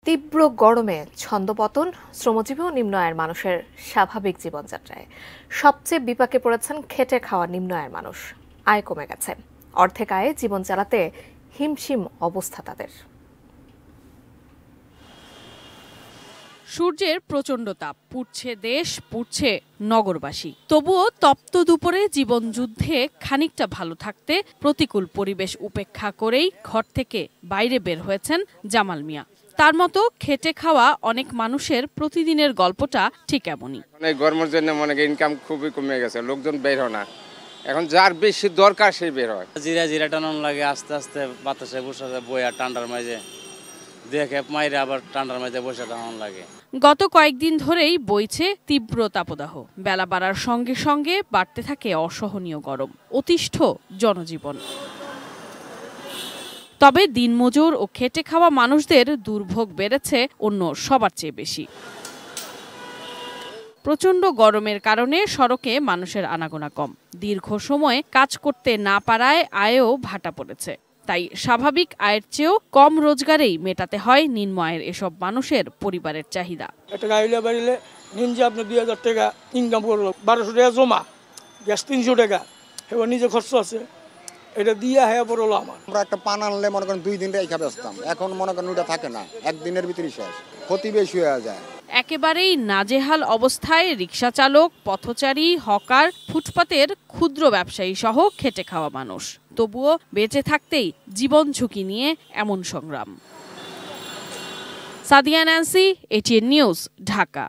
তীব্র গরমে ছন্দপতন শ্রমজীবী ও নিম্ন আয়ের মানুষের স্বাভাবিক জীবনযাত্রায় সবচেয়ে বিপাকে পড়েছেন খেটে খাওয়া নিম্ন আয়ের মানুষ। আয় কমে গেছে, অর্ধেক আয়ে জীবন চালাতে হিমশিম অবস্থা তাদের। সূর্যের প্রচণ্ড তাপ, পুড়ছে দেশ, পুড়ছে নগরবাসী। তবুও তপ্ত দুপুরে জীবন যুদ্ধে খানিকটা ভালো থাকতে প্রতিকূল পরিবেশ উপেক্ষা করেই ঘর থেকে বাইরে বের হয়েছেন জামাল মিয়া। তার মতো খেটে খাওয়া অনেক মানুষের প্রতিদিনের গল্পটা ঠিক এমনই। গরমের জন্য মনে ইনকাম খুবই কমে গেছে, লোকজন বের হয় না। এখন যার বেশি দরকার সেই বের হয়। জিরা টানানো লাগে, আস্তে আস্তে বাতাসে বসে বইয়া ঠান্ডার মাঝে দেখে মাইরে আবার ঠান্ডার মাঝে বসে টানানো লাগে। গত কয়েকদিন ধরেই বইছে তীব্র তাপদাহ। বেলা বাড়ার সঙ্গে সঙ্গে বাড়তে থাকে অসহনীয় গরম, অতিষ্ঠ জনজীবন। তবে দিনমজুর ও খেটে খাওয়া মানুষদের দুর্ভোগ বেড়েছে অন্য সবার চেয়ে বেশি। প্রচণ্ড গরমের কারণে সড়কে মানুষের আনাগোনা কম, দীর্ঘ সময় কাজ করতে না পারায় আয়েও ভাটা পড়েছে। তাই স্বাভাবিক আয়ের চেয়েও কম রোজগারেই মেটাতে হয় নিম্ন আয়ের এসব মানুষের পরিবারের চাহিদা। একটা গাড়িলে বাড়িলে নিনজে আপনি 2000 টাকা ইনকাম করলো, 1200 টাকা জমা, গ্যাস 300 টাকা, এবার নিজে খরচ আছে, এটা দিয়ে হ্যাঁ পড়লো আমার। আমরা একটা পান আনলে মনে করেন 2 দিন রেখে বেচতাম, এখন মনে করেন ওটা থাকে না, একদিনের ভিতরেই শেষ, ক্ষতি বেশি হয়ে যায়। একেবারেই নাজেহাল অবস্থায় রিকশা চালক, পথচারী, হকার, ফুটপাতের ক্ষুদ্র ব্যবসায়ী সহ খেটে খাওয়া মানুষ। তবুও বেঁচে থাকতেই জীবন ঝুঁকি নিয়ে এমন সংগ্রাম। Sadia Nancy, ATN news, Dhaka.